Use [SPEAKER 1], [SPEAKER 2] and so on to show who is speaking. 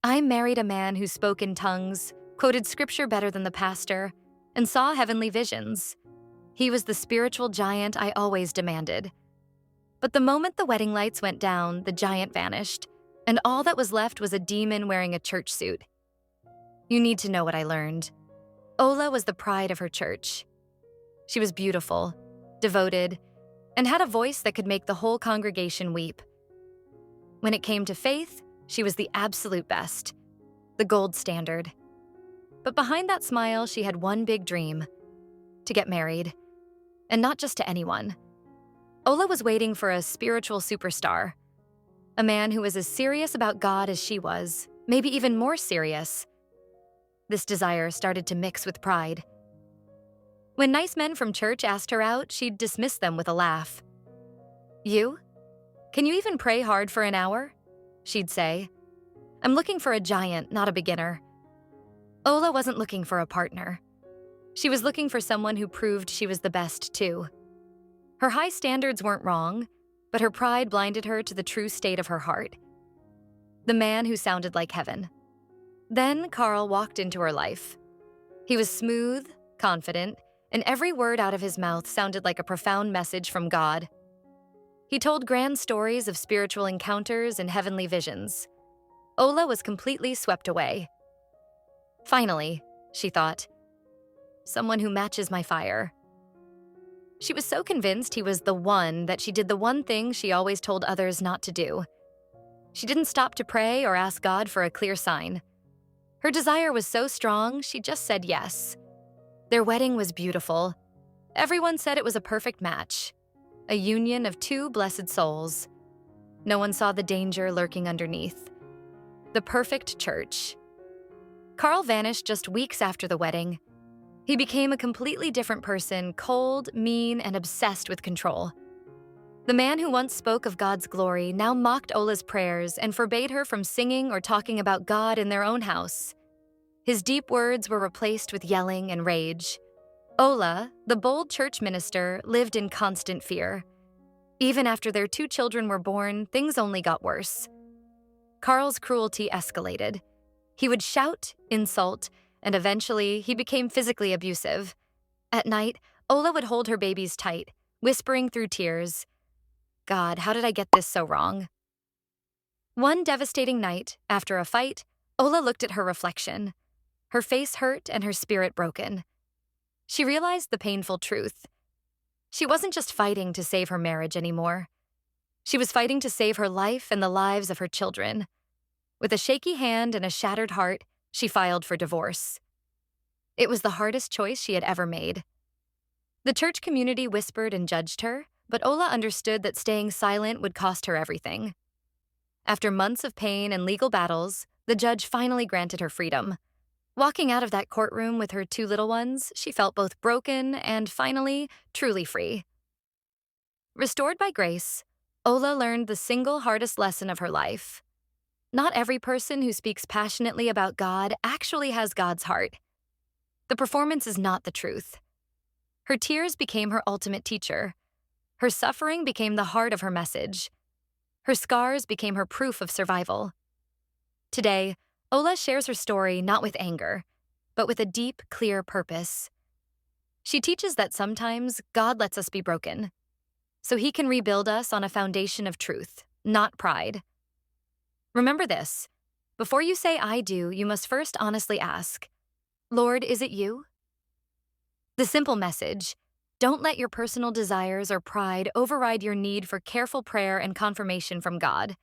[SPEAKER 1] I married a man who spoke in tongues, quoted scripture better than the pastor, and saw heavenly visions. He was the spiritual giant I always demanded. But the moment the wedding lights went down, the giant vanished, and all that was left was a demon wearing a church suit. You need to know what I learned. Ola was the pride of her church. She was beautiful, devoted, and had a voice that could make the whole congregation weep. When it came to faith, she was the absolute best, the gold standard. But behind that smile, she had one big dream: to get married. And not just to anyone. Ola was waiting for a spiritual superstar, a man who was as serious about God as she was, maybe even more serious. This desire started to mix with pride. When nice men from church asked her out, she'd dismiss them with a laugh. "You? Can you even pray hard for an hour?" she'd say. "I'm looking for a giant, not a beginner." Ola wasn't looking for a partner. She was looking for someone who proved she was the best too. Her high standards weren't wrong, but her pride blinded her to the true state of her heart. The man who sounded like heaven. Then Carl walked into her life. He was smooth, confident, and every word out of his mouth sounded like a profound message from God. He told grand stories of spiritual encounters and heavenly visions. Ola was completely swept away. Finally, she thought, someone who matches my fire. She was so convinced he was the one that she did the one thing she always told others not to do. She didn't stop to pray or ask God for a clear sign. Her desire was so strong, she just said yes. Their wedding was beautiful. Everyone said it was a perfect match, a union of two blessed souls. No one saw the danger lurking underneath. The perfect church. Carl vanished just weeks after the wedding. He became a completely different person, cold, mean, and obsessed with control. The man who once spoke of God's glory now mocked Ola's prayers and forbade her from singing or talking about God in their own house. His deep words were replaced with yelling and rage. Ola, the bold church minister, lived in constant fear. Even after their 2 children were born, things only got worse. Carl's cruelty escalated. He would shout, insult, and eventually he became physically abusive. At night, Ola would hold her babies tight, whispering through tears, "God, how did I get this so wrong?" One devastating night, after a fight, Ola looked at her reflection. Her face hurt and her spirit broken. She realized the painful truth. She wasn't just fighting to save her marriage anymore. She was fighting to save her life and the lives of her children. With a shaky hand and a shattered heart, she filed for divorce. It was the hardest choice she had ever made. The church community whispered and judged her, but Ola understood that staying silent would cost her everything. After months of pain and legal battles, the judge finally granted her freedom. Walking out of that courtroom with her 2 little ones, she felt both broken and finally, truly free. Restored by grace, Ola learned the single hardest lesson of her life. Not every person who speaks passionately about God actually has God's heart. The performance is not the truth. Her tears became her ultimate teacher. Her suffering became the heart of her message. Her scars became her proof of survival. Today, Ola shares her story not with anger, but with a deep, clear purpose. She teaches that sometimes God lets us be broken, so he can rebuild us on a foundation of truth, not pride. Remember this: before you say "I do," you must first honestly ask, "Lord, is it you?" The simple message: don't let your personal desires or pride override your need for careful prayer and confirmation from God.